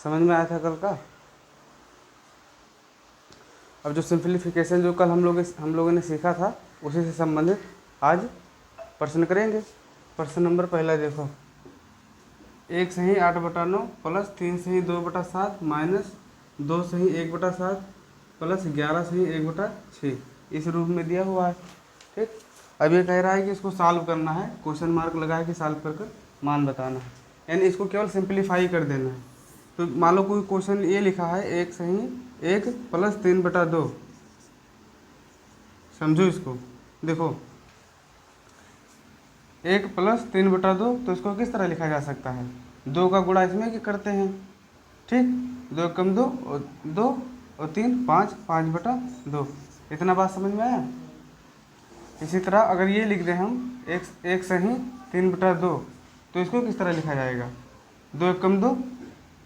समझ में आया था कल का। अब जो सिंप्लीफिकेशन जो कल हम लोगों ने सीखा था उसी से संबंधित आज प्रश्न करेंगे। प्रश्न नंबर पहला देखो, 1 सही 8/9 प्लस 3 सही 2/7 माइनस 2 सही 1/7 प्लस 11 सही 1/6 इस रूप में दिया हुआ है। ठीक, अब ये कह रहा है कि इसको सॉल्व करना है, क्वेश्चन मार्क लगा है कि सॉल्व कर मान बताना है, यानी इसको केवल सिंप्लीफाई कर देना है। तो मान लो कोई क्वेश्चन ये लिखा है 1 सही 1 प्लस 3/2, समझो इसको। देखो 1 प्लस 3/2, तो इसको किस तरह लिखा जा सकता है, 2 का गुणा इसमें करते हैं। ठीक, 2 कम 2 और 2 और 3 5, 5/2। इतना बात समझ में आया। इसी तरह अगर ये लिख दें हम एक सही 3/2, तो इसको किस तरह लिखा जाएगा, 2 कम 2।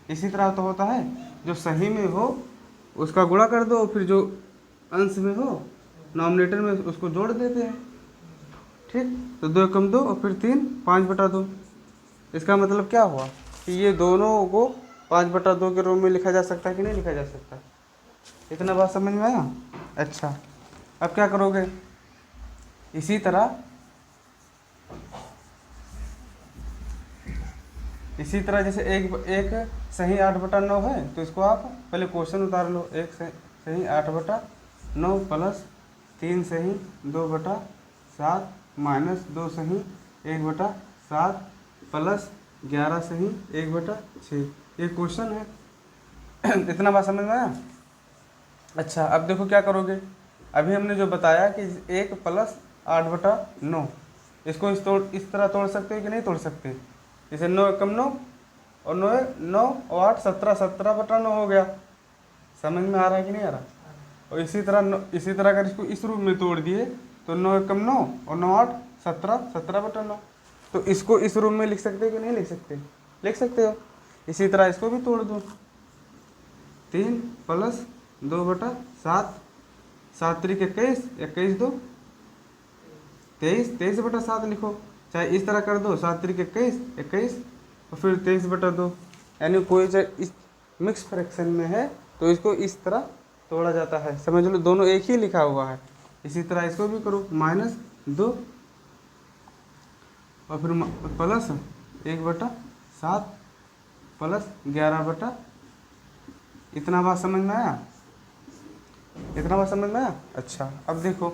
इसी तरह तो होता है, जो सही में हो उसका गुणा कर दो, फिर जो अंश में हो नॉमिनेटर में उसको जोड़ देते हैं। ठीक, तो 2 कम 2 और फिर 3 5/2। इसका मतलब क्या हुआ कि ये दोनों को 5/2 के रूप में लिखा जा सकता है कि नहीं लिखा जा सकता। इतना बात समझ में आया। अच्छा, अब क्या करोगे, इसी तरह जैसे एक सही 8/9 है, तो इसको आप पहले क्वेश्चन उतार लो। 1 सही 8/9 प्लस 3 सही 2/7 माइनस 2 सही 1/7 प्लस 11 सही 1/6, ये क्वेश्चन है। इतना बात समझ में आया। अच्छा, अब देखो क्या करोगे, अभी हमने जो बताया कि 1 प्लस 8/9, इसको इस तरह तोड़ सकते हो कि नहीं तोड़ सकते। जैसे 9 कम 9 और 9 और 8 17, 17/9 हो गया। समझ में आ रहा है कि नहीं आ रहा। और इसी तरह अगर इसको इस रूप में तोड़ दिए तो 9 कम 9 और 9 8 17, 17/9। तो इसको इस रूप में लिख सकते हो कि नहीं लिख सकते, लिख सकते हो। इसी तरह इसको भी तोड़ दो, 3 प्लस 2/7, 7 3 21, 21 2 23, 23/7 लिखो। चाहे इस तरह कर दो, 7 3 21, 21 और फिर 23/2। यानी कोई चाहे इस मिक्स फ्रैक्शन में है तो इसको इस तरह तोड़ा जाता है। समझ लो, दोनों एक ही लिखा हुआ है। इसी तरह इसको भी करो, -2 और फिर प्लस 1/7 प्लस 11/। इतना बात समझ में आया, इतना बात समझ में आया। अच्छा, अब देखो,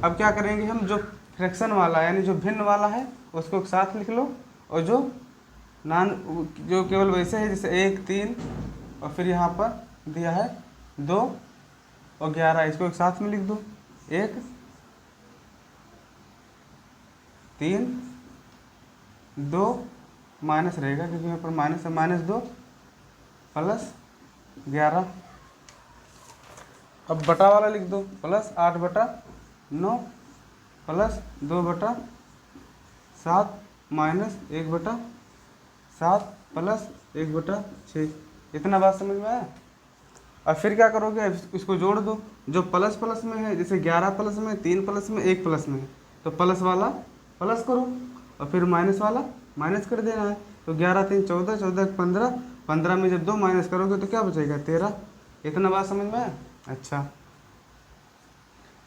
अब क्या करेंगे हम, जो फ्रैक्शन वाला यानी जो भिन्न वाला है उसको साथ लिख लो, और जो केवल वैसे है जैसे 1 3 और फिर यहाँ पर दिया है 2 और 11, इसको एक साथ में लिख दो। 1 3 2 माइनस रहेगा क्योंकि यहाँ पर माइनस है, -2 प्लस 11। अब बटा वाला लिख दो, प्लस 8/9 प्लस 2/7 माइनस 1/7 प्लस 1/6। इतना बात समझ में आया। और फिर क्या करोगे, इसको जोड़ दो, जो प्लस प्लस में है, जैसे 11 प्लस में, 3 प्लस में, 1 प्लस में है, तो प्लस वाला प्लस करो और फिर माइनस वाला माइनस कर देना है। तो 11 3 14, 14 15, 15 में जब 2 माइनस करोगे तो क्या बचेगा, 13। इतना बात समझ में आया। अच्छा,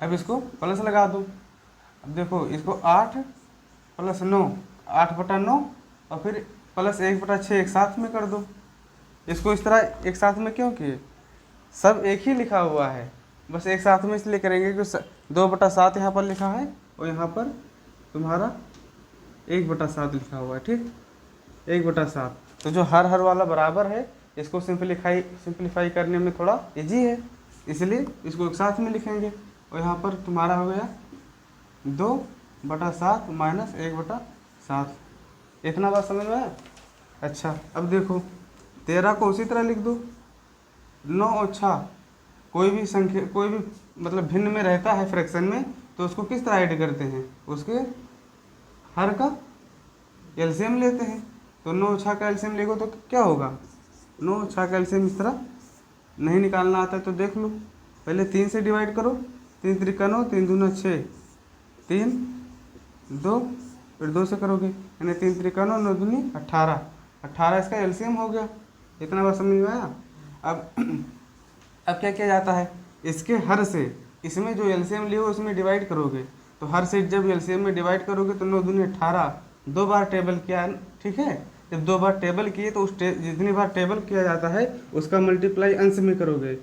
अब इसको प्लस लगा दो। अब देखो, इसको 8 प्लस 9, 8/9 और फिर प्लस 1/6 एक साथ में कर दो। इसको इस तरह एक साथ में क्यों किए, सब एक ही लिखा हुआ है, बस एक साथ में इसलिए करेंगे कि 2/7 यहाँ पर लिखा है और यहाँ पर तुम्हारा 1/7 लिखा हुआ है। ठीक, 1/7, तो जो हर वाला बराबर है, इसको सिंप्लीफाई करने में थोड़ा इजी है, इसलिए इसको एक साथ में लिखेंगे। और यहाँ पर तुम्हारा हो गया 2/7 माइनस 1/7। इतना बात समझ में आया। अच्छा, अब देखो 13 को उसी तरह लिख दो। 9 और 6 कोई भी संख्या, कोई भी मतलब भिन्न में रहता है फ्रैक्शन में, तो उसको किस तरह ऐड करते हैं, उसके हर का एलसीएम लेते हैं। तो 9 और 6 का एलसीएम लेगो तो क्या होगा, 9 और 6 का एलसीएम इस तरह नहीं निकालना आता है तो देख लो, पहले 3 से डिवाइड करो, 3 3 9, 3 दूना 6, 3 2 फिर 2 से करोगे, यानी 3 3 9, 9 दूनी 18, 18 इसका एलसीएम हो गया। इतना बात समझ में आया। अब अब क्या किया जाता है, इसके हर से इसमें जो एलसीएम लिए हो उसमें डिवाइड करोगे, तो हर से जब एलसीएम में डिवाइड करोगे तो 9 दूनी 18, 2 बार टेबल किया, ठीक है। जब 2 बार टेबल किए तो जितनी बार टेबल किया जाता है उसका मल्टीप्लाई अंश में करोगे,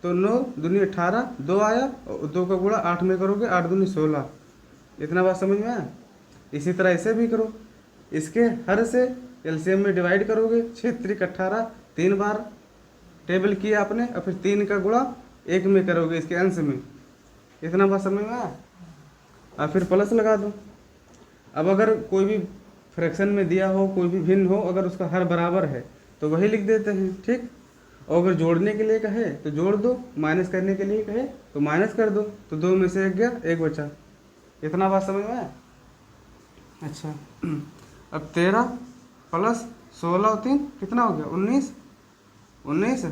तो 9 दूनी 18, 2 आया और 2 का गुणा 8 में करोगे, 8 दूनी 16। इतना बात समझ में आया। इसी तरह इसे भी करो, इसके हर से एलसीएम में डिवाइड करोगे, 6 त्रिक 18, 3 बार टेबल किया आपने और फिर 3 का गुणा 1 में करोगे इसके अंश में। इतना बात समझ में आया। और फिर प्लस लगा दो। अब अगर कोई भी फ्रैक्शन में दिया हो, कोई भी भिन्न हो, अगर उसका हर बराबर है तो वही लिख देते हैं, ठीक। और अगर जोड़ने के लिए कहे तो जोड़ दो, माइनस करने के लिए कहे तो माइनस कर दो, तो 2 में से 1 गया, 1 बचा। इतना बात समझ में आया। अच्छा, अब 13 प्लस 16 और 3 कितना हो गया, 19, 19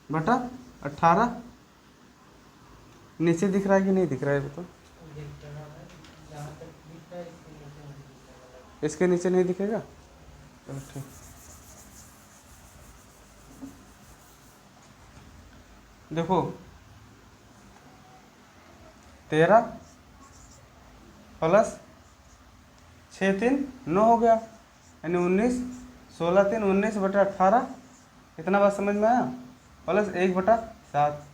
बटा 18। नीचे दिख रहा है कि नहीं दिख रहा है बताओ, इसके नीचे नहीं दिखेगा, चलो ठीक। देखो 13 प्लस 6 3 9 हो गया, यानी 19, 16 3 19 बटा 18। इतना बात समझ में आया। प्लस 1 बटा 7।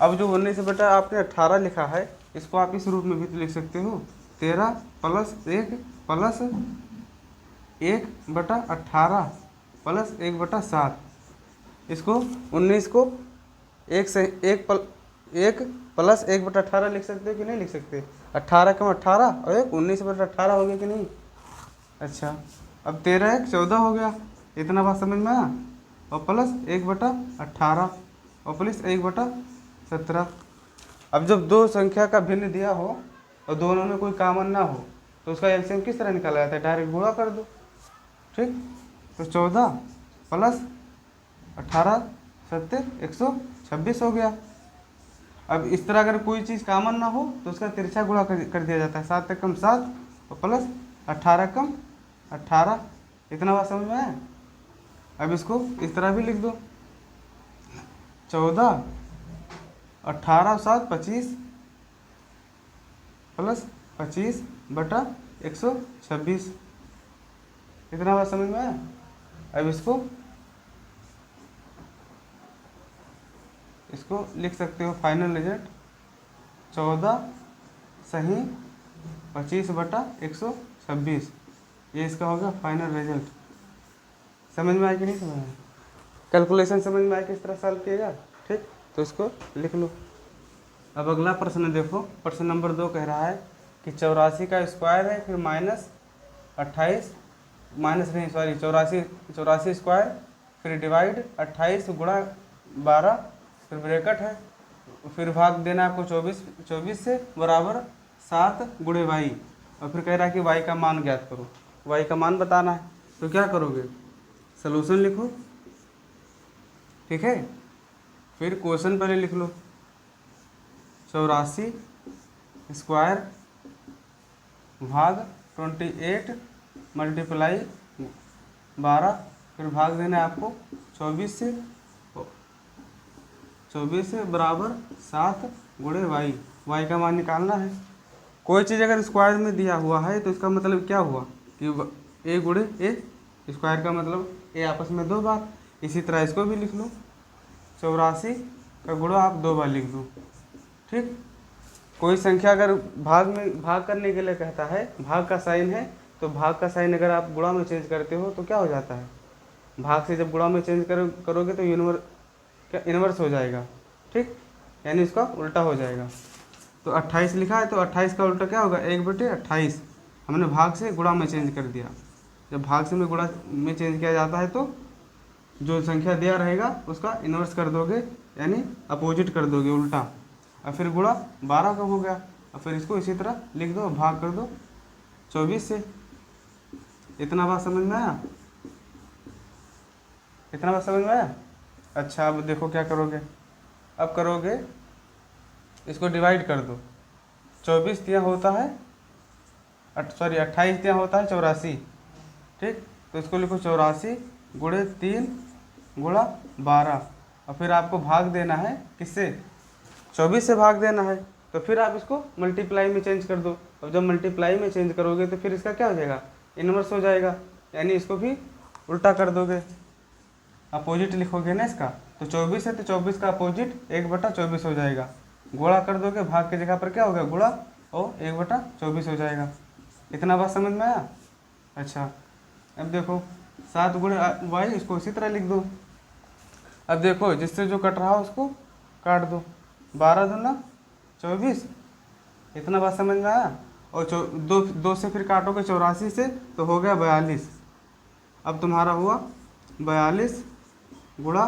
अब जो 19 बटा आपने 18 लिखा है इसको आप इस रूप में भी तो लिख सकते हो, 13 प्लस 1 प्लस 1 बटा 18 प्लस 1 बटा 7। इसको 19 को 1 से 1 प्लस 1 बटा 18 लिख सकते हो कि नहीं लिख सकते। 18 कम 18 और 19 बटा 18 हो गया कि नहीं। अच्छा, अब 13 1 14 हो गया। इतना बात समझ में आया। और प्लस 1 बटा 18 और प्लस 1 बटा 17। अब जब दो संख्या का भिन्न दिया हो और दोनों में कोई कॉमन ना हो तो उसका एलसीएम किस तरह निकाला जाता है, डायरेक्ट गुणा कर दो, ठीक। तो 14 प्लस 18 7 126 हो गया। अब इस तरह अगर कोई चीज़ कॉमन ना हो तो उसका तिरछा गुणा कर दिया जाता है, 7 कम 7 और प्लस 18 कम 18। इतना बात समझ में आया। अब इसको इस तरह भी लिख दो, 14 18 7 25 प्लस 25 बटा 126। इतना बात समझ में आया। अब इसको लिख सकते हो फाइनल रिजल्ट 14 सही 25 बटा 126। ये इसका होगा फाइनल रिजल्ट। समझ में आया कि नहीं समझ में आया। कैलकुलेशन समझ में आया किस तरह सॉल्व किएगा, ठीक। तो इसको लिख लो। अब अगला प्रश्न देखो, प्रश्न नंबर 2 कह रहा है कि 84 का स्क्वायर है, फिर माइनस 28 माइनस नहीं सॉरी 84 स्क्वायर, फिर डिवाइड 28 गुणा 12, फिर ब्रैकेट है, फिर भाग देना आपको 24 से बराबर 7 गुणे वाई। और फिर कह रहा है कि वाई का मान ज्ञात करो, वाई का मान बताना है। तो क्या करोगे, सलूशन लिखो, ठीक है। फिर क्वेश्चन पहले लिख लो, 84 स्क्वायर भाग 28 मल्टीप्लाई 12, फिर भाग देना है आपको 24 से बराबर 7 गुणे वाई। वाई का मान निकालना है। कोई चीज़ अगर स्क्वायर में दिया हुआ है तो इसका मतलब क्या हुआ कि ए गुणे ए, स्क्वायर का मतलब ए आपस में 2 बार। इसी तरह इसको भी लिख लो, 84 का गुणा आप 2 बार लिख दो, ठीक। कोई संख्या अगर भाग करने के लिए कहता है, भाग का साइन है, तो भाग का साइन अगर आप गुणा में चेंज करते हो तो क्या हो जाता है, भाग से जब गुणा में चेंज करोगे तो इनवर्स हो जाएगा, ठीक, यानी इसका उल्टा हो जाएगा। तो 28 लिखा है तो 28 का उल्टा क्या होगा, 1/28। हमने भाग से गुणा में चेंज कर दिया। जब भाग से में गुणा में चेंज किया जाता है तो जो संख्या दिया रहेगा उसका इन्वर्स कर दोगे, यानी अपोजिट कर दोगे, उल्टा। और फिर गुणा 12 का हो गया, और फिर इसको इसी तरह लिख दो, भाग कर दो 24 से। इतना बात समझ में आया, इतना बात समझ में आया। अच्छा, अब देखो क्या करोगे। अब करोगे इसको डिवाइड कर दो, 24 दिया होता है 28 दिया होता है 84, ठीक। तो इसको लिखो 84 गुणे 3 गुणा 12, और फिर आपको भाग देना है किससे, 24 से भाग देना है। तो फिर आप इसको मल्टीप्लाई में चेंज कर दो। अब जब मल्टीप्लाई में चेंज करोगे तो फिर इसका क्या हो जाएगा, इन्वर्स हो जाएगा, यानी इसको भी उल्टा कर दोगे, अपोजिट लिखोगे ना इसका। तो 24 है तो 24 का अपोजिट 1/24 हो जाएगा, गुणा कर दोगे, भाग की जगह पर क्या होगा गुणा, और 1/24 हो जाएगा। इतना बात समझ में आया। अच्छा अब देखो 7 गुणे वाई, इसको इसी तरह लिख दो। अब देखो जिससे जो कट रहा हो उसको काट दो, 12 दूना 24, इतना बात समझ में आया। और दो से फिर काटोगे 84 से, तो हो गया 42। अब तुम्हारा हुआ 42 गुणा,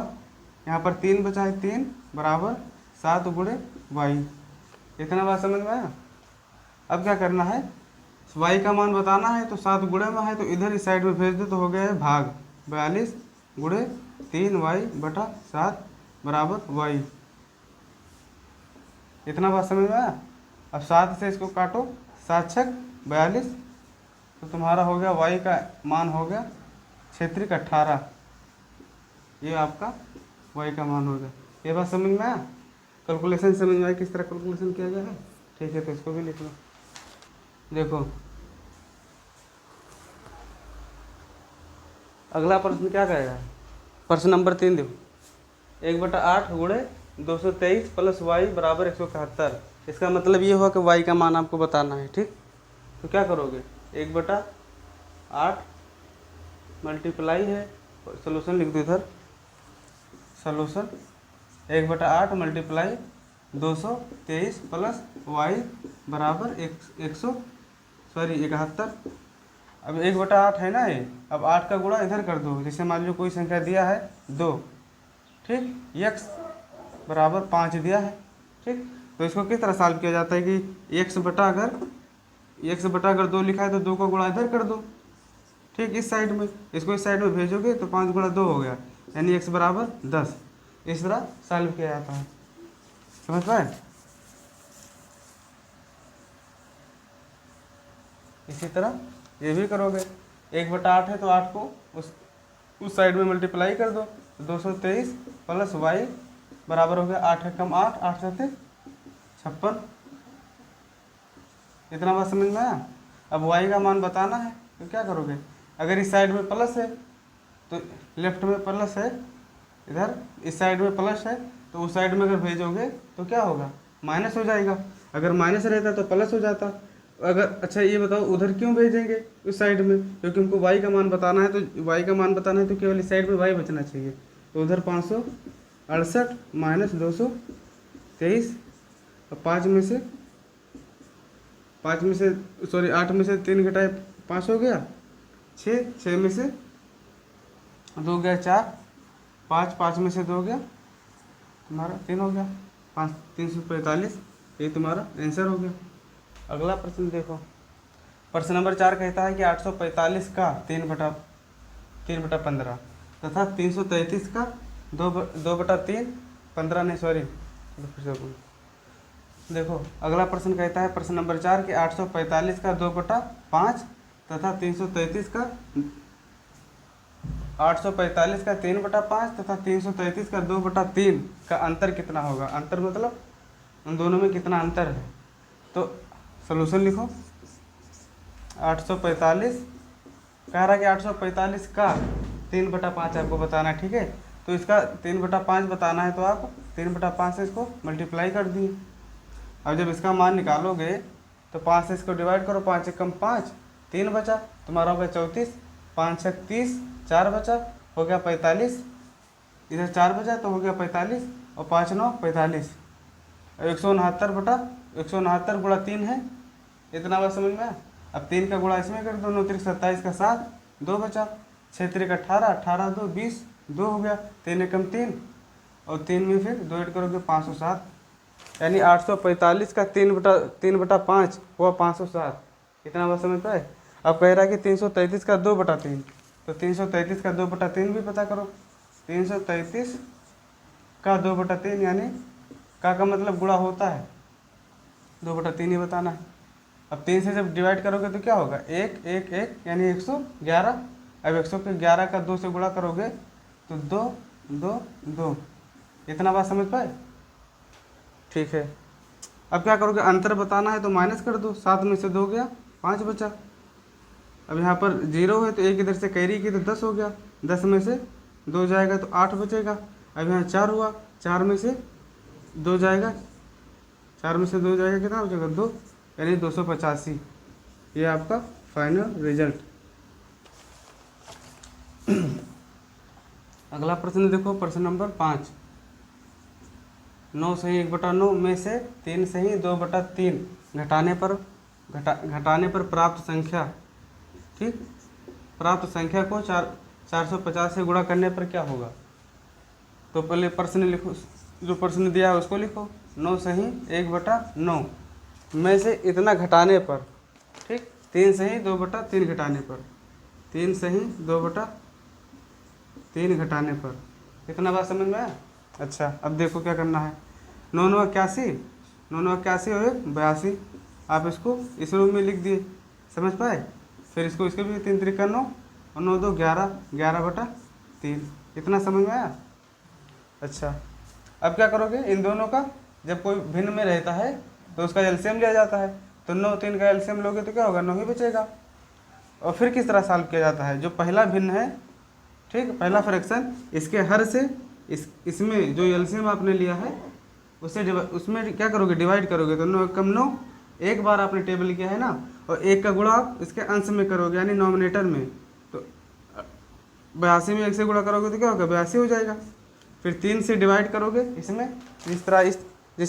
यहाँ पर 3 बचा है, 3 बराबर 7 गुणे वाई। इतना बात समझ में आया। अब क्या करना है, वाई का मान बताना है, तो 7 गुणे में है तो इधर इस साइड में भेज दो, तो हो गया है भाग 42 गुणे 3y/7 बराबर वाई। इतना बात समझ में आया। अब 7 से इसको काटो, 7 छक 42, तो तुम्हारा हो गया वाई का मान हो गया 18। ये आपका वाई का मान हो गया। ये बात समझ में आया, कैलकुलेशन समझ में आया किस तरह कैलकुलेशन किया गया है। ठीक है, तो इसको भी लिख लो। देखो अगला प्रश्न क्या कहेगा, प्रश्न नंबर 3 देखो, 1/8 गुणे 223 प्लस वाई बराबर 171। इसका मतलब ये हुआ कि वाई का मान आपको बताना है। ठीक, तो क्या करोगे, 1/8 मल्टीप्लाई है, सोल्यूशन लिख दो इधर, सोल्यूशन 1/8 मल्टीप्लाई 223 प्लस वाई बराबर 71। अब 1/8 है ना ये, अब 8 का गुणा इधर कर दो, जैसे मान लो कोई संख्या दिया है 2, ठीक, x बराबर 5 दिया है। ठीक, तो इसको किस तरह सॉल्व किया जाता है कि x बटा अगर 2 लिखा है तो 2 का गुणा इधर कर दो। ठीक, इस साइड में, इसको इस साइड में भेजोगे तो 5 गुणा 2 हो गया, यानी x बराबर 10। इस तरह सॉल्व किया जाता है, समझ पाए। इसी तरह ये भी करोगे, 1/8 है तो 8 को उस साइड में मल्टीप्लाई कर दो, 223 प्लस वाई बराबर हो गया 8 कम 8, 8 7 56। इतना बात समझ में आया। अब वाई का मान बताना है तो क्या करोगे, अगर इस साइड में प्लस है तो लेफ्ट में प्लस है, इधर इस साइड में प्लस है तो उस साइड में अगर भेजोगे तो क्या होगा, माइनस हो जाएगा। अगर माइनस रहता तो प्लस हो जाता। अगर अच्छा ये बताओ उधर क्यों भेजेंगे उस साइड में, क्योंकि हमको वाई का मान बताना है, तो वाई का मान बताना है तो केवल इस साइड में वाई बचना चाहिए। तो उधर 568 माइनस 223, और 8 में से 3 घटाए 5 हो गया 6 में से 2 गया 4, 5 में से 2 गया तुम्हारा 3 हो गया 5, 345। ये तुम्हारा आंसर हो गया। अगला प्रश्न देखो, प्रश्न नंबर 4 कहता है कि 845 का 3/15 तथा 333 का 2/3, 15 नहीं सॉरी, देखो अगला प्रश्न कहता है, प्रश्न नंबर 4 कि 845 का 2/5 तथा 333 का 845 का 3/5 तथा 333 का 2/3 का अंतर कितना होगा। अंतर मतलब उन दोनों में कितना अंतर है। तो सॉल्यूशन लिखो, 845 कह रहा है कि 845 का 3/5 आपको बताना है। ठीक है, तो इसका 3/5 बताना है तो आप 3/5 से इसको मल्टीप्लाई कर दिए। अब जब इसका मान निकालोगे तो 5 से इसको डिवाइड करो, 5 कम 5, 3 बचा, तुम्हारा हो गया 34, 5 6 30, 4 बचा, हो गया 45, इधर 4 बचा तो हो गया 45, और 5 9 45, 169 गुणा 3 है। इतना बात समझ में आया। अब 3 का गुणा इसमें कर दो, 9 3 27 का 7, 2 बचा, 6 3 18, 18 2 20, 2 हो गया, 3 कम 3, और 3 में फिर 2 ऐड करोगे 507, यानी 845 का 3/5 हुआ 507। इतना बात समझ पाए। अब कह रहा है कि 333 का 2/3, तो 333 का 2/3 भी पता करो। 333 का 2/3 यानी का मतलब गुणा होता है, 2/3 ही बताना है। अब 3 से जब डिवाइड करोगे तो क्या होगा, 1 1 1 यानी 111, अब 111 का 2 से गुणा करोगे तो 2 2 2, इतना बात समझ पाए? ठीक है। अब क्या करोगे, अंतर बताना है तो माइनस कर दो, 7 में से 2 गया, 5 बचा। अब यहाँ पर 0 है तो एक इधर से कैरी की तो 10 हो गया, 10 में से 2 जाएगा तो 8 बचेगा। अब यहाँ 4 हुआ, 4 में से 2 जाएगा, 4 में से 2 जाएगा, कितना बचेगा 2, यानी 285। ये आपका फाइनल रिजल्ट। अगला प्रश्न देखो, प्रश्न नंबर 5। 9 सही 1/9 में से 3 सही 2/3 घटाने पर प्राप्त संख्या, ठीक, प्राप्त संख्या को 450 से गुणा करने पर क्या होगा? तो पहले प्रश्न लिखो, जो प्रश्न दिया है उसको लिखो। 9 सही 1/9 में से इतना घटाने पर, ठीक, 3 सही 2/3 घटाने पर, 3 सही 2/3 घटाने पर, इतना बात समझ में आया? अच्छा, अब देखो क्या करना है। 9 9 81, 9 9 81 और 82, आप इसको इस रूप में लिख दिए, समझ पाए? फिर इसको इसके भी 3 3 9 और 9 2 11, 11/3, इतना समझ में आया? अच्छा, अब क्या करोगे, इन दोनों का जब कोई भिन्न में रहता है तो उसका एलसीएम लिया जाता है, तो 9 3 का एलसीएम लोगे तो क्या होगा, 9 ही बचेगा। और फिर किस तरह सॉल्व किया जाता है, जो पहला भिन्न है, ठीक, पहला फ्रैक्शन, इसके हर से इसमें जो एलसीएम आपने लिया है उसमें क्या करोगे, डिवाइड करोगे, तो 9 कम 9, एक बार आपने टेबल किया है ना, और 1 का गुणा आप इसके अंश में करोगे, यानी नॉमिनेटर में, तो 82 में 1 से गुणा करोगे तो क्या होगा, 82 हो जाएगा। फिर 3 से डिवाइड करोगे इसमें, जिस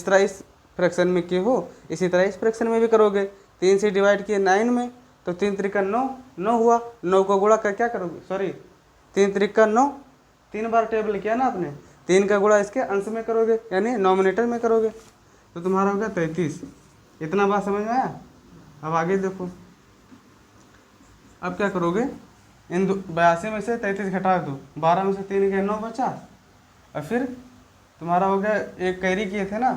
तरह इस फ्रैक्शन में किए हो इसी तरह इस फ्रैक्शन में भी करोगे। 3 से डिवाइड किए 9 में, तो 3 3 9, 9 हुआ, 9 को गुणा कर क्या करोगे, सॉरी 3 3 9, 3 बार टेबल किया ना आपने, 3 का गुणा इसके अंश में करोगे, यानी नॉमिनेटर में करोगे, तो तुम्हारा होगा 33। इतना बात समझ में आया? अब आगे देखो, अब क्या करोगे, इन 82 में से 33 घटा दो, 12 में से 3 गए 9 बचा, और फिर तुम्हारा हो गया, एक कैरी किए थे ना,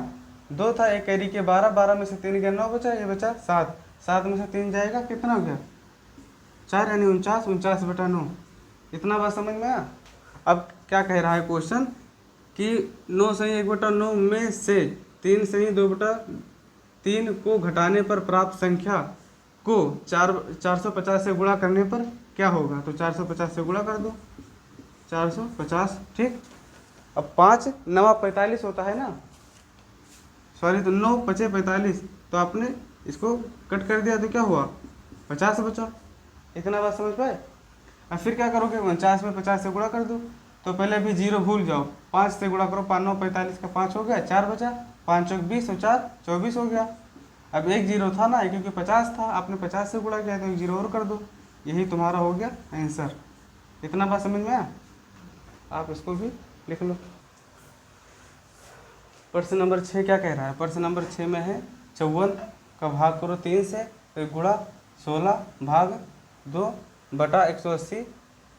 2 था, एक कैरी किए 12, 12 में से 3 गए 9 बचा, ये बचा 7, 7 में से 3 जाएगा, कितना हो गया 4, यानी 49, 49/9, इतना बात समझ में आया? अब क्या कह रहा है क्वेश्चन कि 9 सही 1/9 में से 3 सही 2/3 को घटाने पर प्राप्त संख्या को 450 से गुणा करने पर क्या होगा? तो 450 से गुणा कर दो, 450, ठीक। अब 5 9 45 होता है ना, सॉरी, तो 9 5 45, तो आपने इसको कट कर दिया तो क्या हुआ, 50 बचा। इतना बात समझ पाए? अब फिर क्या करोगे, 49 में 50 से गुणा कर दो, तो पहले अभी 0 भूल जाओ, 5 से गुणा करो, 5 9 45 का 5 हो गया, 4 बचा, 5 चौक 20 और 4 24 हो गया। अब एक 0 था ना, क्योंकि 50 था, आपने 50 से गुणा किया तो एक 0 और कर दो, यही तुम्हारा हो गया आंसर। इतना बात समझ में आया? आप इसको भी लिख लो। प्रश्न नंबर 6 क्या कह रहा है? प्रश्न नंबर 6 में है 54 का भाग करो 3 से, फिर गुणा 16 भाग 2/180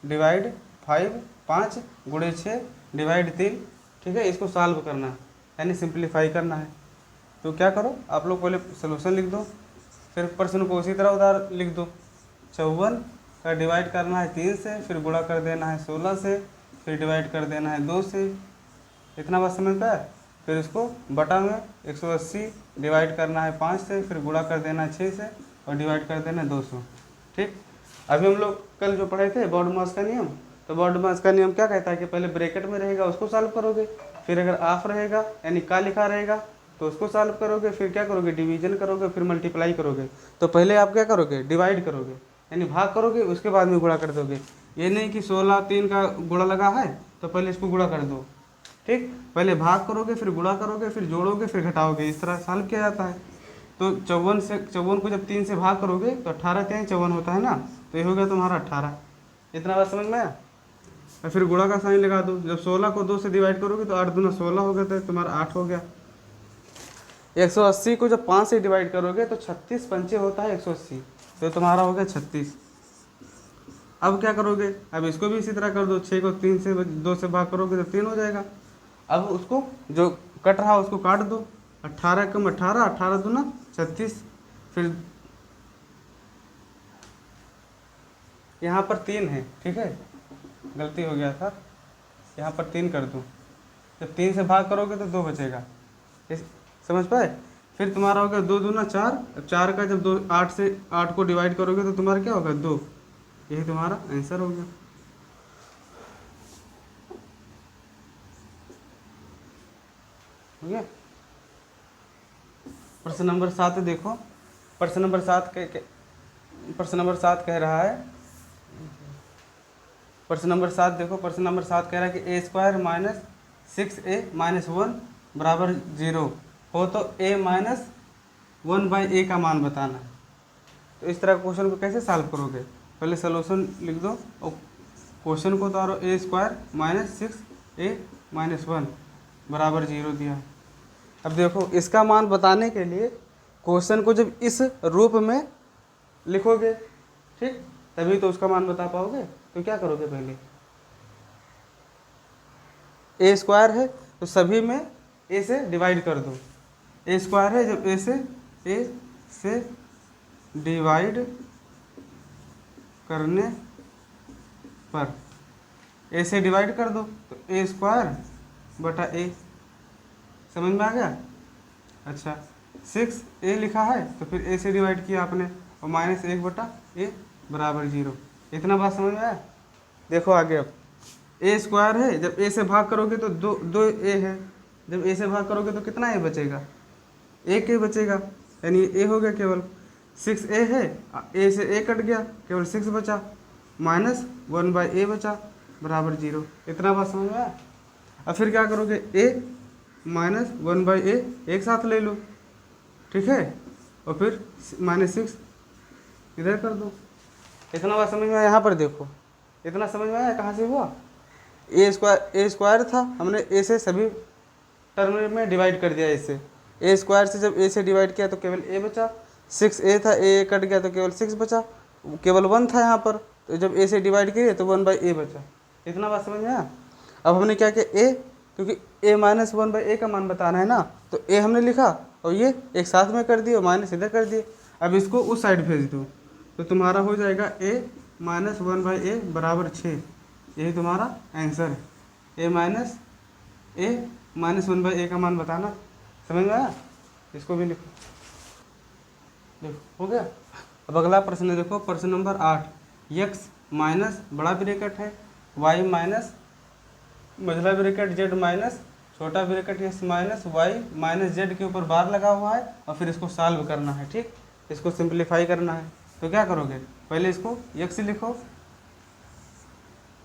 डिवाइड 5 गुणे 6 डिवाइड 3, ठीक है। इसको सॉल्व करना है, यानी सिंप्लीफाई करना है। तो क्या करो, आप लोग पहले सोल्यूशन लिख दो, फिर प्रश्न को उसी तरह उधार लिख दो। 54 का डिवाइड करना है 3 से, फिर गुणा कर देना है 16 से, फिर डिवाइड कर देना है 2 से। इतना बात समझ पाया? फिर इसको बटा में 180 डिवाइड करना है 5 से, फिर गुणा कर देना है 6 से, और डिवाइड कर देना है 200, ठीक। अभी हम लोग कल जो पढ़े थे बॉड मास का नियम, तो बॉड मास का नियम क्या कहता है कि पहले ब्रैकेट में रहेगा उसको सॉल्व करोगे, फिर अगर ऑफ रहेगा यानी का लिखा रहेगा तो उसको सॉल्व करोगे, फिर क्या करोगे, डिवीजन करोगे, फिर मल्टीप्लाई करोगे। तो पहले आप क्या करोगे, डिवाइड करोगे, यानी भाग करोगे, उसके बाद में गुणा कर दोगे। ये नहीं कि 16 3 का गुणा लगा है तो पहले इसको गुणा कर दो, ठीक। पहले भाग करोगे, फिर गुणा करोगे, फिर जोड़ोगे, फिर घटाओगे, इस तरह सॉल्व किया जाता है। तो 54 को जब 3 से भाग करोगे तो 18 3 54 होता है ना, तो ये हो गया तुम्हारा 18। इतना बात समझ में आया? और फिर गुणा का साइन लगा दो, जब 16 को 2 से डिवाइड करोगे तो 8 दूना 16 हो गया, तो तुम्हारा 8 हो गया। 180 को जब 5 से डिवाइड करोगे तो 36 पंचे होता है 180, तो तुम्हारा हो गया 36। अब क्या करोगे, अब इसको भी इसी तरह कर दो, 6 को 3 से 2 से भाग करोगे तो 3 हो जाएगा। अब उसको जो कट रहा उसको काट दो, 18 कम 18, 18 दूना 36, फिर यहाँ पर 3 है, ठीक है, गलती हो गया था, यहाँ पर 3 कर दूँ, जब 3 से भाग करोगे तो 2 बचेगा, समझ पाए। फिर तुम्हारा हो गया 2 दूना 4, अब 4 का जब 2 8 से 8 को डिवाइड करोगे तो तुम्हारा क्या होगा 2, यही तुम्हारा आंसर हो गया। हो गया। प्रश्न नंबर 7 देखो, प्रश्न नंबर 7 कह रहा है, प्रश्न नंबर 7 देखो, प्रश्न नंबर 7 कह रहा है कि a² माइनस 6a माइनस 1 बराबर 0 हो तो a माइनस 1/a का मान बताना है। तो इस तरह क्वेश्चन को कैसे सॉल्व करोगे, पहले सॉल्यूशन लिख दो और क्वेश्चन को उतारो। a² माइनस 6a माइनस 1 बराबर 0 दिया है। अब देखो इसका मान बताने के लिए क्वेश्चन को जब इस रूप में लिखोगे, ठीक, तभी तो उसका मान बता पाओगे। तो क्या करोगे, पहले a² है तो सभी में a से डिवाइड कर दो। a² है, जब a से डिवाइड करने पर a से डिवाइड कर दो तो a² बटा a, समझ में आ गया। अच्छा 6a लिखा है तो फिर a से डिवाइड किया आपने और माइनस 1 बटा a बराबर 0, इतना बात समझ में आया। देखो आगे, अब a² है, जब a से भाग करोगे तो 2a है, जब a से भाग करोगे तो कितना a बचेगा, 1a बचेगा, यानी a हो गया केवल। 6a है, a से a कट गया, केवल 6 बचा, माइनस 1/a बचा बराबर 0, इतना बात समझ में आया। अब फिर क्या करोगे, a माइनस 1/a एक साथ ले लो, ठीक है, और फिर माइनस 6 इधर कर दो, इतना बात समझ में आया। यहाँ पर देखो इतना समझ में आया, कहाँ से हुआ, a² था, हमने a से सभी टर्म में डिवाइड कर दिया, इससे a² से जब a से डिवाइड किया तो केवल a बचा, 6a था, a कट गया तो केवल 6 बचा, केवल 1 था यहाँ पर, तो जब a से डिवाइड किए तो 1/a बचा, इतना बात समझ में आया। अब हमने क्या किया, a, क्योंकि a माइनस 1/a का मान बताना है ना, तो a हमने लिखा और ये एक साथ में कर दिए और माइनस इधर कर दिए। अब इसको उस साइड भेज दो तो तुम्हारा हो जाएगा a माइनस 1/a बराबर 6, यही तुम्हारा आंसर है। a माइनस 1/a का मान बताना, समझ में आया। इसको भी लिखो, देखो हो गया। अब अगला प्रश्न देखो, प्रश्न नंबर 8, x माइनस बड़ा ब्रैकेट है y माइनस मझला ब्रैकेट z माइनस छोटा bracket x minus y minus z के ऊपर बार लगा हुआ है और फिर इसको सॉल्व करना है, ठीक, इसको सिंप्लीफाई करना है। तो क्या करोगे, पहले इसको x लिखो,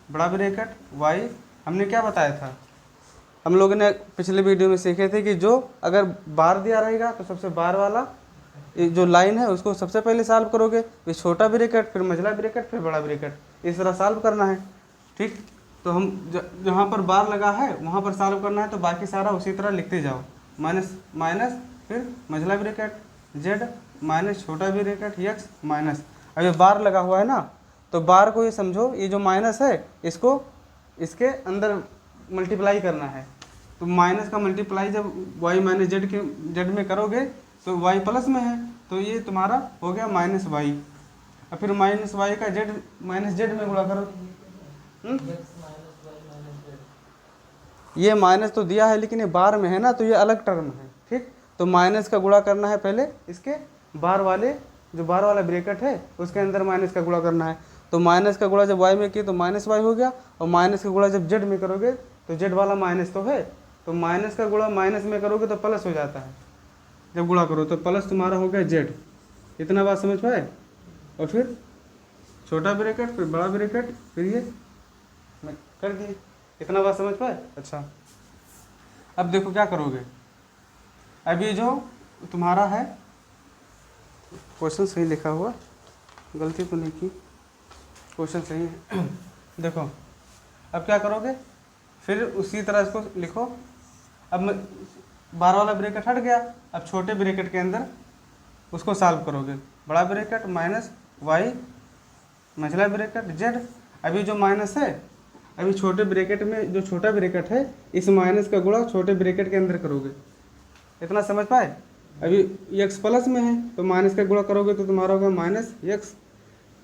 बड़ा ब्रैकेट y, हमने क्या बताया था, हम लोगों ने पिछले वीडियो में सीखे थे कि जो अगर बार दिया रहेगा तो सबसे बार वाला जो लाइन है उसको सबसे पहले सॉल्व करोगे, फिर छोटा ब्रैकेट, फिर मझला ब्रैकेट, फिर बड़ा ब्रैकेट, इस तरह सॉल्व करना है, ठीक। तो हम जहाँ पर बार लगा है वहाँ पर सॉल्व करना है, तो बाकी सारा उसी तरह लिखते जाओ, माइनस माइनस फिर मझला ब्रैकेट z माइनस छोटा ब्रैकेट x माइनस। अब ये बार लगा हुआ है ना, तो बार को ये समझो, ये जो माइनस है इसको इसके अंदर मल्टीप्लाई करना है, तो माइनस का मल्टीप्लाई जब y माइनस z में करोगे तो y प्लस में है, तो ये तुम्हारा हो गया माइनस y, और फिर माइनस y का z माइनस z में गुणा करो। ये माइनस तो दिया है लेकिन ये बार में है ना, तो ये अलग टर्म है, ठीक। तो माइनस का गुणा करना है पहले इसके बार वाले, जो बार वाला ब्रैकेट है उसके अंदर माइनस का गुणा करना है। तो माइनस का गुणा जब y में किए तो माइनस y हो गया, और माइनस का गुणा जब z में करोगे तो z वाला माइनस तो है, तो माइनस का गुणा माइनस में करोगे तो प्लस हो जाता है, जब गुणा करो तो प्लस तुम्हारा हो गया z, इतना बात समझ पाए। और फिर छोटा ब्रैकेट, फिर बड़ा ब्रैकेट, फिर ये कर दिए, इतना बात समझ पाए। अच्छा अब देखो क्या करोगे, अभी जो तुम्हारा है क्वेश्चन सही लिखा हुआ, गलती तो नहीं की, क्वेश्चन सही है देखो अब क्या करोगे, फिर उसी तरह इसको लिखो। अब बार वाला ब्रैकेट हट गया, अब छोटे ब्रैकेट के अंदर उसको सॉल्व करोगे, बड़ा ब्रैकेट माइनस y मझला ब्रैकेट z। अभी जो माइनस है, अभी छोटे ब्रैकेट में जो छोटा ब्रैकेट है इस माइनस का गुणा छोटे ब्रैकेट के अंदर करोगे, इतना समझ पाए। अभी x प्लस में है तो माइनस का गुणा करोगे तो तुम्हारा होगा माइनस x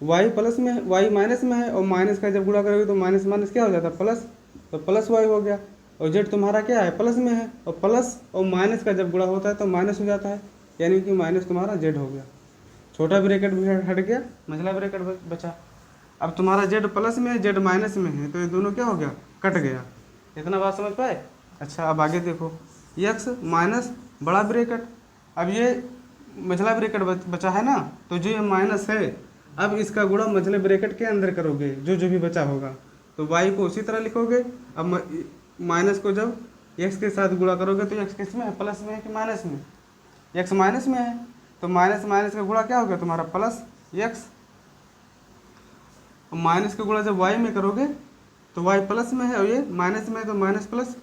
वाई प्लस में है, वाई माइनस में है, और माइनस का जब गुणा करोगे तो माइनस माइनस क्या हो जाता है प्लस, तो प्लस वाई हो गया। और जेड तुम्हारा क्या है प्लस में है, और प्लस और माइनस का जब गुणा होता है तो माइनस हो जाता है, यानी कि माइनस तुम्हारा जेड हो गया। छोटा ब्रैकेट भी हट गया, मझला ब्रैकेट बचा। अब तुम्हारा जेड प्लस में है, जेड माइनस में है, तो ये दोनों क्या हो गया, कट गया। इतना बात समझ पाए। अच्छा अब आगे देखो, एक्स माइनस बड़ा ब्रैकेट, अब ये मझला ब्रैकेट बचा है ना, तो जो ये माइनस है अब इसका गुणा मझले ब्रैकेट के अंदर करोगे, जो जो भी बचा होगा, तो वाई को उसी तरह लिखोगे। अब माइनस को जब एक्स के साथ गुणा करोगे तो एक्स किस में है, प्लस में है कि माइनस में, एक्स माइनस में है, तो माइनस माइनस का गुणा क्या हो गया तुम्हारा प्लस एक्स। माइनस का गुणा जब वाई में करोगे तो वाई प्लस में है, और ये माइनस में है, तो माइनस प्लस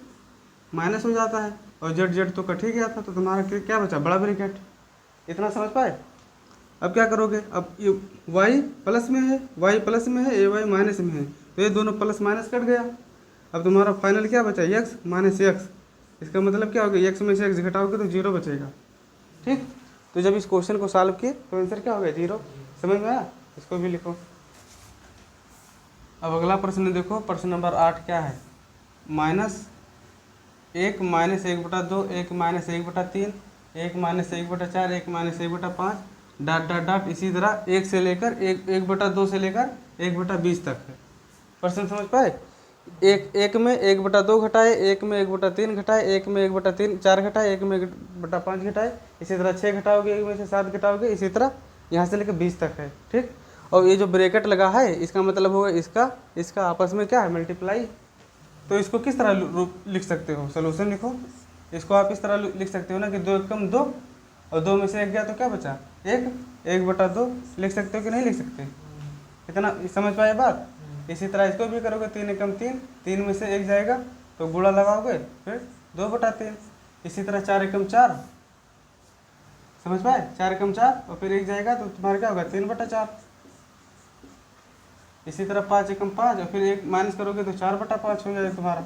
माइनस हो जाता है, और जेड जेड तो कट ही गया था, तो तुम्हारा क्या बचा, बड़ा ब्रैकेट। इतना समझ पाए। अब क्या करोगे, अब ये वाई प्लस में है, वाई प्लस में है, ए वाई माइनस में है, तो ये दोनों प्लस माइनस कट गया। अब तुम्हारा फाइनल क्या बचा, एक्स माइनस एक्स। इसका मतलब क्या होगा, एक्स में से एक्स घटाओगे तो जीरो बचेगा। ठीक, तो जब इस क्वेश्चन को सॉल्व किए तो आंसर क्या हो गया, जीरो। समझ में आया, इसको भी लिखो। अब अगला प्रश्न देखो, प्रश्न नंबर 8 क्या है, minus 1 minus 1/2, 1 minus 1/3, 1 minus 1/4, 1 minus 1/5, dot dot dot, इसी तरह 1 से लेकर 1/2 से लेकर 1/20 तक है। प्रश्न समझ पाए। एक में 1/2 घटाए, 1 में 1/3 घटाए, 1 में 1/4 घटाए, 1 में 1/5 घटाए, इसी तरह 6 घटाओगे, 1 में से 7 घटाओगे, इसी तरह यहाँ से लेकर 20 तक है। ठीक, और ये जो ब्रैकेट लगा है इसका मतलब होगा इसका आपस में क्या है, मल्टीप्लाई। तो इसको किस तरह लिख सकते हो, सोल्यूशन लिखो। इसको आप इस तरह लिख सकते हो ना कि 2 एकम 2, और 2 में से 1 गया तो क्या बचा, 1/2 लिख सकते हो कि नहीं लिख सकते। इतना समझ पाए बात। इसी तरह इसको भी करोगे, 3 एकम 3, 3 में से 1 जाएगा तो गुणा लगाओगे, फिर 2/3। इसी तरह 4 एकम 4, समझ पाए, 4 एकम 4, और फिर 1 जाएगा तो तुम्हारा क्या होगा, 3/4। इसी तरह 5 एकम 5, और फिर 1 माइनस करोगे तो 4/5 हो जाएगा तुम्हारा।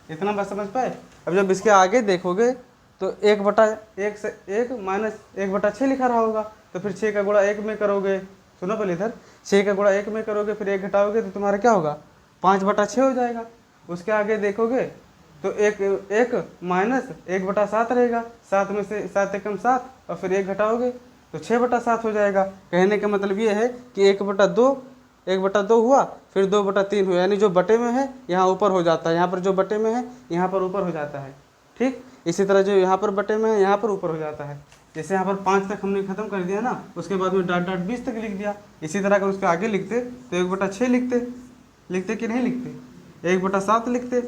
इतना बात समझ पाए। अब जब इसके आगे देखोगे तो 1/1 से 1 माइनस 1/6 लिखा रहा होगा, तो फिर 6 का गुणा 1 में करोगे, सुनो पहले इधर, 6 का गुणा 1 में करोगे, फिर 1 घटाओगे तो तुम्हारा क्या होगा, 5/6 हो जाएगा। उसके आगे देखोगे तो 1 माइनस 1/7 रहेगा, 7 में से 7 एकम 7, और फिर 1 घटाओगे तो 6/7 हो जाएगा। कहने का मतलब ये है कि 1/2 हुआ, फिर 2/3 हुआ, यानी जो बटे में है यहाँ ऊपर हो जाता है, यहाँ पर जो बटे में है यहाँ पर ऊपर हो जाता है। ठीक, इसी तरह जो यहाँ पर बटे में है यहाँ पर ऊपर हो जाता है। जैसे यहाँ पर 5 तक हमने खत्म कर दिया ना, उसके बाद में डॉट डॉट 20 तक लिख दिया। इसी तरह अगर उसके आगे लिखते तो 1/6 लिखते कि नहीं लिखते, 1/7 लिखते,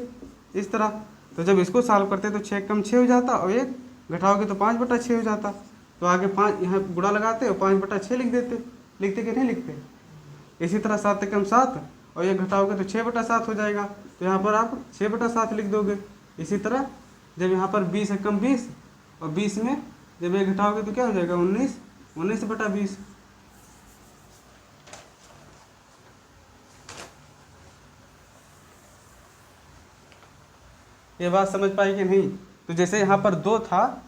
इस तरह। तो जब इसको सॉल्व करते तो 6 कम 6 हो जाता, और 1 घटाओगे तो 5/6 हो जाता। तो आगे 5 यहाँ गुणा लगाते और 5/6 लिख देते, लिखते कि नहीं लिखते। इसी तरह 7 एकम 7, और 1 घटाओगे तो 6/7 हो जाएगा, तो यहाँ पर आप 6/7 लिख दोगे। इसी तरह जब यहाँ पर 20 एकम 20, और 20 में जब 1 घटाओगे तो क्या हो जाएगा, 19/20। ये बात समझ पाई कि नहीं। तो जैसे यहाँ पर 2 था,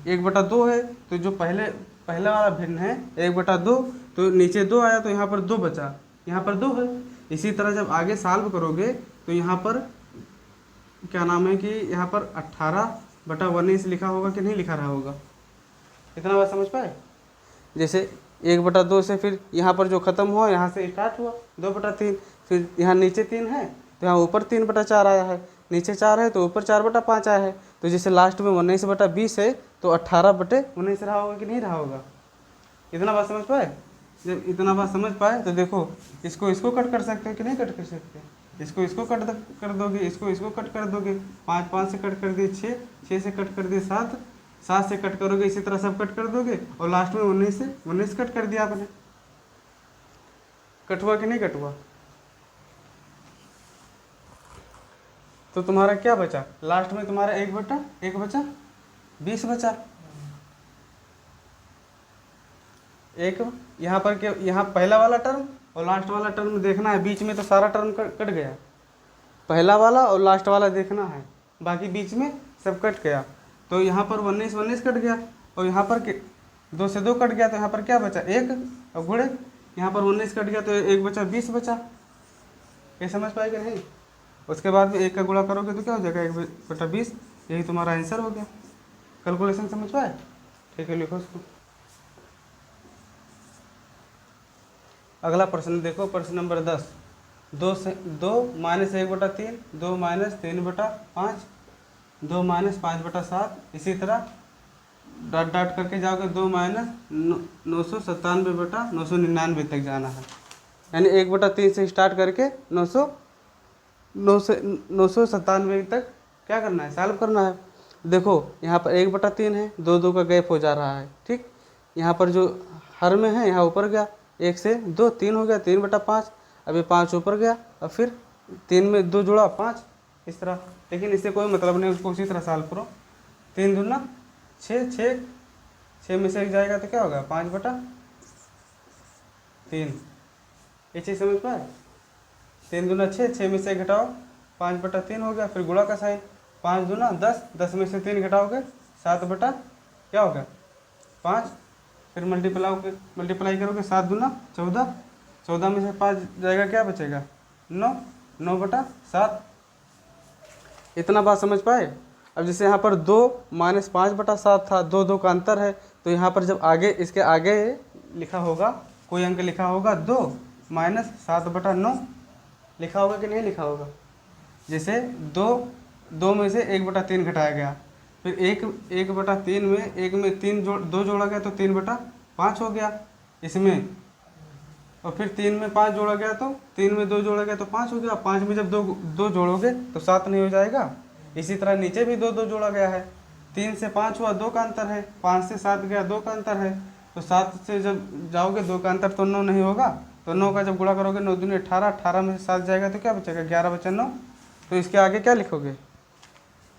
1/2 है, तो जो पहला वाला भिन्न है 1/2, तो नीचे 2 आया तो यहाँ पर 2 बचा, यहाँ पर 2 है। इसी तरह जब आगे सॉल्व करोगे तो यहाँ पर क्या नाम है कि यहाँ पर 18/19 लिखा होगा कि नहीं लिखा रहा होगा। इतना बात समझ पाए। जैसे 1/2 से फिर यहाँ पर जो खत्म हुआ यहाँ से स्टार्ट हुआ 2/3, फिर यहाँ नीचे 3 है तो यहाँ ऊपर 3/4 आया है, नीचे 4 है तो ऊपर 4/5 आया है। तो जैसे लास्ट में 19/20 है तो 18/19 रहा होगा कि नहीं रहा होगा। इतना बात समझ पाए। जब इतना बात समझ पाए तो देखो, इसको कट कर सकते हो कि नहीं कट कर सकते। इसको कट कर दोगे, इसको कट कर दोगे, 5 से कट कर दिए 6 से कट कर दिए 7 से कट करोगे, इसी तरह सब कट कर दोगे, और लास्ट में 19 कट कर दिया आपने। कट हुआ कि नहीं कट हुआ। तो तुम्हारा क्या बचा, लास्ट में तुम्हारा 1 बचा, 20 बचा। एक यहाँ पर के यहाँ पहला वाला टर्म और लास्ट वाला टर्म देखना है, बीच में तो सारा टर्म कट गया, पहला वाला और लास्ट वाला देखना है, बाकी बीच में सब कट गया। तो यहाँ पर 19 कट गया, और यहाँ पर 2 से 2 कट गया, तो यहाँ पर क्या बचा 1, अब गुणे, यहाँ पर 19 कट गया तो 1 बचा 20 बचा। ये समझ पाएगा नहीं? उसके बाद में 1 का गुणा करोगे तो क्या हो जाएगा 1/20, यही तुम्हारा आंसर हो गया। कैलकुलेशन समझ पाए? ठीक है, लिखो उसको। अगला प्रश्न देखो, प्रश्न नंबर 10। 2 माइनस 1/3, 2 माइनस 3/5, 2 माइनस 5/7, इसी तरह डॉट डॉट करके जाओगे 2 माइनस 997/999 तक जाना है। यानी 1/3 से स्टार्ट करके 997 तक क्या करना है, सॉल्व करना है। देखो यहाँ पर 1/3 है, 2 का गैप हो जा रहा है। ठीक, यहाँ पर जो हर में है यहाँ ऊपर गया, 1 से 2 3 हो गया, 3/5, अभी 5 ऊपर गया, और फिर 3 में 2 जोड़ा 5, इस तरह। लेकिन इससे कोई मतलब नहीं, उसको उसी तरह सॉल्व करो। 3 दूना 6, 6 में से 1 जाएगा तो क्या होगा 5/3। ये चीज़ समझ पाए? 3 दूना 6, 6 में से 1 घटाओ 5/3 हो गया। फिर गुणा का साइन, 5 दूना 10, 10 में से 3 घटाओगे 7 क्या होगा 5। फिर मल्टीप्लाई करोगे, 7 दूना 14, 14 में से 5 जाएगा, क्या बचेगा 9, 9/7। इतना बात समझ पाए? अब जैसे यहाँ पर 2 माइनस 5/7 था, 2 का अंतर है, तो यहाँ पर जब आगे इसके आगे लिखा होगा, कोई अंक लिखा होगा 2 माइनस 7/9 लिखा होगा कि नहीं लिखा होगा। जैसे 2 में से 1/3 घटाया गया, फिर 1/3 में 1 में 2 जोड़ा गया तो 3/5 हो गया इसमें, और फिर 3 में 5 जोड़ा गया तो 3 में 2 जोड़ा गया तो 5 हो गया। 5 में जब 2 जोड़ोगे तो 7 नहीं हो जाएगा। इसी तरह नीचे भी 2 जोड़ा गया है, 3 से 5 हुआ 2 का अंतर है, 5 से 7 गया 2 का अंतर है, तो 7 से जब जाओगे 2 का अंतर तो 9 नहीं होगा, तो 9 का जब गुणा करोगे 9 दूनी 18, 18 में से 7 जाएगा तो क्या बचेगा 11 बचा 9। तो इसके आगे क्या लिखोगे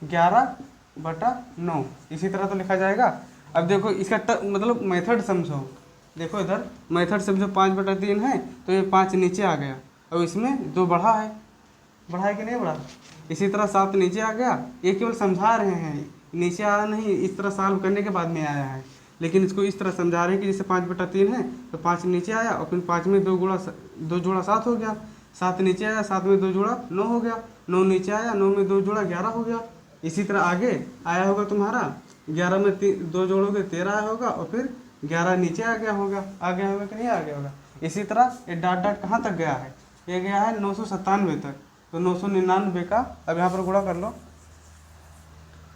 11/9, इसी तरह तो लिखा जाएगा। अब देखो इसका मतलब मेथड समझो, देखो इधर मेथड समझो, 5/3 है तो ये 5 नीचे आ गया, और इसमें 2 बढ़ा है कि नहीं बढ़ा। इसी तरह 7 नीचे आ गया, ये केवल समझा रहे हैं, नीचे आया नहीं, इस तरह सॉल्व करने के बाद में आया है। लेकिन इसको इस तरह समझा रहे हैं कि जैसे 5/3 है तो 5 नीचे आया, और फिर 5 में 2 जोड़ा 7 हो गया, 7 नीचे आया, 7 में 2 जोड़ा 9 हो गया, 9 नीचे आया, 9 में 2 जोड़ा 11 हो गया। इसी तरह आगे आया होगा तुम्हारा 11 में 2 जोड़ोगे 13 आया होगा, और फिर 11 नीचे आ गया होगा कि नहीं आ गया होगा। इसी तरह ये डॉट डॉट कहाँ तक गया है, ये गया है 997 तक, तो 999 का अब यहाँ पर गुणा कर लो,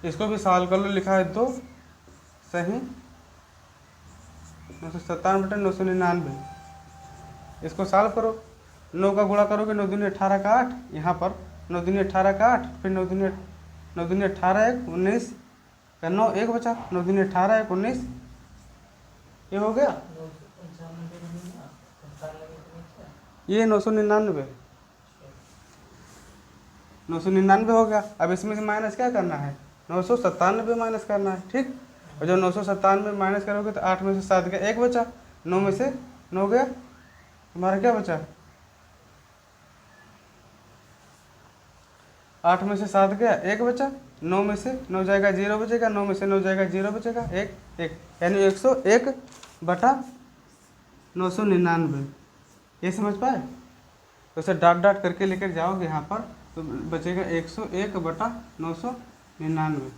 इसको भी सॉल्व कर लो। लिखा है 2 सही 997/999, इसको सॉल्व करो। 9 का गुणा करोगे 9 दूनी 18 का 8, यहाँ पर 9 दूनी 18 का 8, फिर 9 दूनी 18 1 19 का 9 1 बचा, 9 दूनी 18 1 19, ये हो गया ये 999 हो गया। अब इसमें से माइनस क्या करना है 997 माइनस करना है। ठीक, और जब 997 माइनस करोगे तो 8 में से 7 गया 1 बचा, 9 में से 9 गया, तुम्हारा क्या बचा 8 में से 7 गया 1 बचा, 9 में से 9 जाएगा 0 बचेगा, 9 में से 9 जाएगा 0 बचेगा 1 1, यानी 101/999। ये समझ पाए? तो इसे डॉट डॉट करके लेकर जाओगे यहाँ पर तो बचेगा 101/999।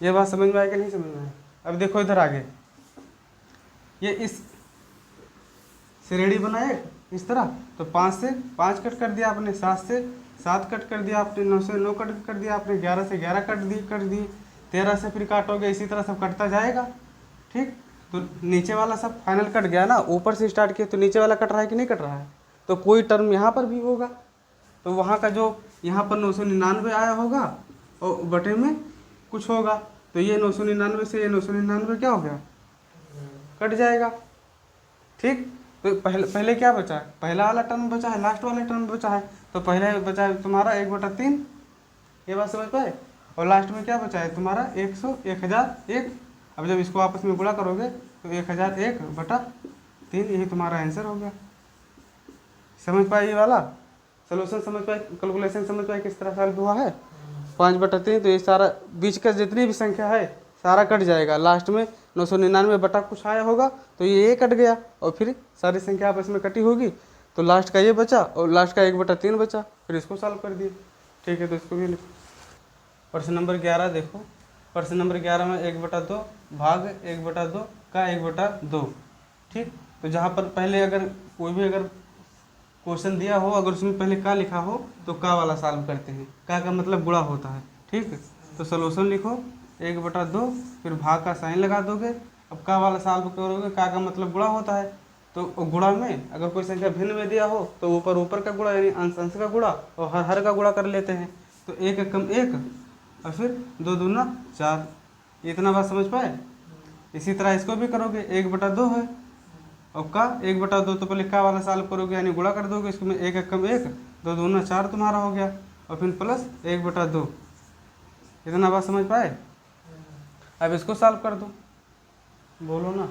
ये बात समझ में आएगी नहीं समझ में आए? अब देखो इधर आगे, ये इस श्रेणी बनाए इस तरह, तो 5 से 5 कट कर दिया आपने, 7 से 7 कट कर दिया आपने, 9 से 9 कट कर दिया आपने, 11 से 11 कट दिए, 13 से फिर काटोगे, इसी तरह सब कटता जाएगा। ठीक, तो नीचे वाला सब फाइनल कट गया ना, ऊपर से स्टार्ट किया तो नीचे वाला कट रहा है कि नहीं कट रहा है, तो कोई टर्म यहाँ पर भी होगा, तो वहाँ का जो यहाँ पर 999 आया होगा और बटे में कुछ होगा, तो ये 999 से ये 999 क्या हो गया कट जाएगा। ठीक, तो पहले क्या बचा है, पहला वाला टर्म बचा है, लास्ट वाला टर्म बचा है, तो पहले बचा है तुम्हारा 1/3, ये बात समझ पाए, और लास्ट में क्या बचा है तुम्हारा 1001। अब जब इसको आपस में गुणा करोगे तो 1001/3, यही तुम्हारा आंसर हो गया। समझ पाए ये वाला सोल्यूशन, समझ पाए कैलकुलेशन, समझ पाए किस तरह सॉल्व हुआ है। 5/3, तो ये सारा बीच का जितनी भी संख्या है सारा कट जाएगा, लास्ट में 999 बटा कुछ आया होगा तो ये कट गया और फिर सारी संख्या आपस में कटी होगी तो लास्ट का ये बचा और लास्ट का 1/3 बचा, फिर इसको सॉल्व कर दिए। ठीक है, तो इसको भी लिखो। प्रश्न नंबर 11 देखो। प्रश्न नंबर 11 में 1/2 भाग 1/2 का 1/2। ठीक, तो जहाँ पर पहले अगर कोई भी अगर क्वेश्चन दिया हो अगर उसमें पहले का लिखा हो तो का वाला सॉल्व करते हैं। का मतलब गुणा होता है। ठीक है, तो सॉल्यूशन लिखो 1/2 फिर भाग का साइन लगा दोगे। अब का वाला सॉल्व करोगे, का मतलब गुणा होता है तो गुणा में अगर कोई संख्या भिन्न में दिया हो तो ऊपर ऊपर का गुणा यानी अंश अंश का गुणा और हर हर का गुणा कर लेते हैं। तो 1 एकम 1 और फिर 2 दूना 4। इतना बात समझ पाए। इसी तरह इसको भी करोगे 1/2 है और का 1/2 तो पहले का वाला सॉल्व करोगे यानी गुणा कर दोगे इसको में 1 एकम 1 2 दूना 4 तुम्हारा हो गया और फिर प्लस 1/2। इतना बात समझ पाए। अब इसको सॉल्व कर दो, बोलो ना।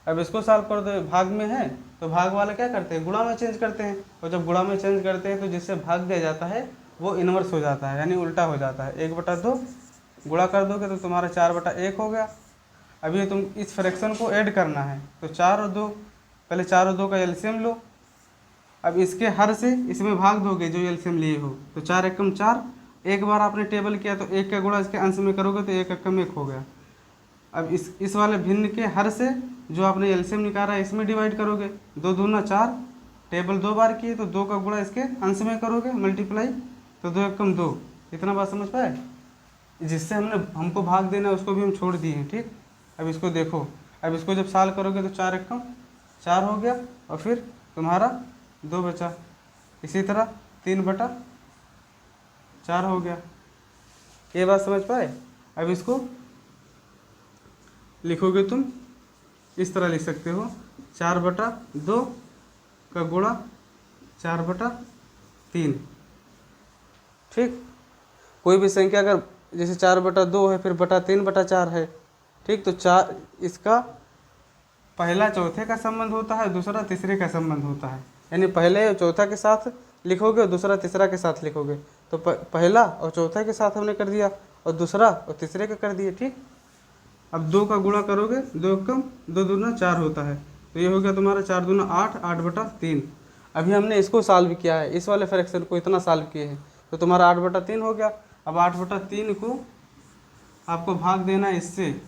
अब इसको सॉल्व कर दो, भाग में है तो भाग वाले क्या करते हैं गुणा में चेंज करते हैं और जब गुणा में चेंज करते हैं तो जिससे भाग दिया जाता है वो इन्वर्स हो जाता है यानी उल्टा हो जाता है। 1/2 गुणा कर दोगे तो तुम्हारा 4/1 हो गया। अभी तुम इस फ्रैक्शन को ऐड करना है तो 4 और 2, पहले 4 और 2 का एलसीएम लो। अब इसके हर से इसमें भाग दोगे जो एलसीएम लिए हो तो 4 एकम 4। एक बार आपने टेबल किया तो 1 का गुणा इसके अंश में करोगे तो 1 एकम 1 हो गया। अब इस वाले भिन्न के हर से जो आपने एलसीएम निकाला है इसमें डिवाइड करोगे। 2 दूना 4, टेबल 2 बार किए तो 2 का गुणा इसके अंश में करोगे मल्टीप्लाई तो 2 एकम 2। इतना बात समझ पाए। जिससे हमको भाग देना है उसको भी हम छोड़ दिए हैं। ठीक, अब इसको देखो। अब इसको जब सॉल्व करोगे तो 4 एकम 4 हो गया और फिर तुम्हारा 2 बचा। इसी तरह 3/4 हो गया। ये बात समझ पाए। अब इसको लिखोगे तुम इस तरह लिख सकते हो 4/2 का गुणा 4/3। ठीक, कोई भी संख्या अगर जैसे 4/2 है फिर बटा 3/4 है। ठीक, तो 4 इसका पहला चौथे का संबंध होता है, दूसरा तीसरे का संबंध होता है। यानी पहले चौथा के साथ लिखोगे और दूसरा तीसरा के साथ लिखोगे। तो पहला और चौथा के साथ हमने कर दिया और दूसरा और तीसरे का कर दिए। ठीक, अब 2 का गुणा करोगे 2 कम 2 दूना 4 होता है तो ये हो गया तुम्हारा 4 दूना 8 8/3। अभी हमने इसको सॉल्व किया है, इस वाले फ्रैक्शन को इतना सॉल्व किए हैं तो तुम्हारा 8/3 हो गया। अब 8/3 को आपको भाग देना है इससे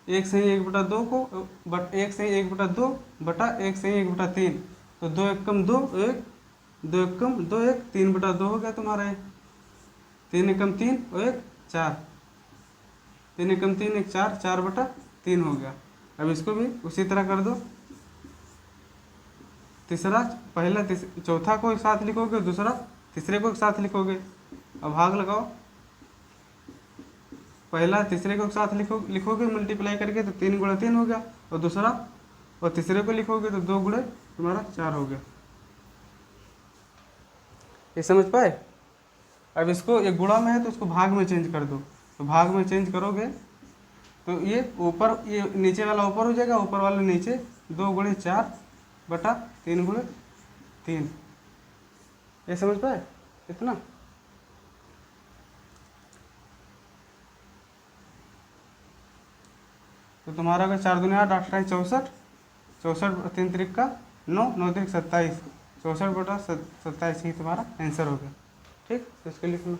1 सही 1/2 को 1 सही 1/2 बटा 1 सही 1/3 तो 2 एकम 2 1 2 एकम 2 1 3/2 हो गया तुम्हारा। 3 एकम 3 और 1 4 3 एकम 3 1 4 4/3 हो गया। अब इसको भी उसी तरह कर दो। तीसरा पहला चौथा को एक साथ लिखोगे, दूसरा तीसरे को एक साथ लिखोगे। अब भाग लगाओ, पहला तीसरे को एक साथ लिखोगे मल्टीप्लाई करके तो 3 गुणा 3 हो गया और दूसरा और तीसरे को लिखोगे तो 2 गुणे तुम्हारा 4 हो गया। ये समझ पाए। अब इसको एक गुणा में है तो उसको भाग में चेंज कर दो। तो भाग में चेंज करोगे तो ये ऊपर ये नीचे वाला ऊपर हो जाएगा, ऊपर वाला नीचे 2 गुणे 4 बटा 3 गुणे 3। ये समझ पाए इतना। तो तुम्हारा अगर 4 दूनी 8 8 64 64 3 त्रिक का 9 9 त्रिक 27 64/27 ही तुम्हारा आंसर हो गया। ठीक, तो इसको लिख लो।